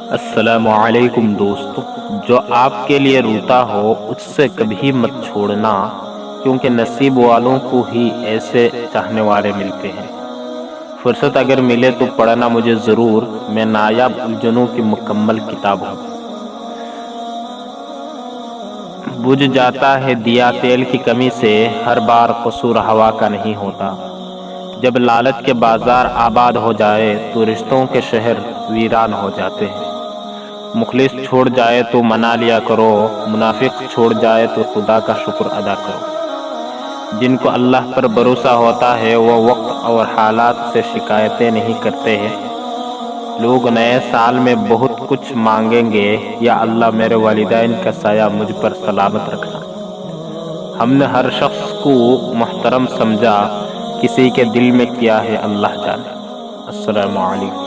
السلام علیکم دوستو، جو آپ کے لیے روتا ہو اس سے کبھی مت چھوڑنا، کیونکہ نصیب والوں کو ہی ایسے چاہنے والے ملتے ہیں۔ فرصت اگر ملے تو پڑھنا مجھے ضرور، میں نایاب الجھنوں کی مکمل کتاب ہوں۔ بجھ جاتا ہے دیا تیل کی کمی سے، ہر بار قصور ہوا کا نہیں ہوتا۔ جب لالچ کے بازار آباد ہو جائے تو رشتوں کے شہر ویران ہو جاتے ہیں۔ مخلص چھوڑ جائے تو منا لیا کرو، منافق چھوڑ جائے تو خدا کا شکر ادا کرو۔ جن کو اللہ پر بھروسہ ہوتا ہے وہ وقت اور حالات سے شکایتیں نہیں کرتے ہیں۔ لوگ نئے سال میں بہت کچھ مانگیں گے، یا اللہ میرے والدین کا سایہ مجھ پر سلامت رکھنا۔ ہم نے ہر شخص کو محترم سمجھا، کسی کے دل میں کیا ہے اللہ جانے۔ السلام علیکم۔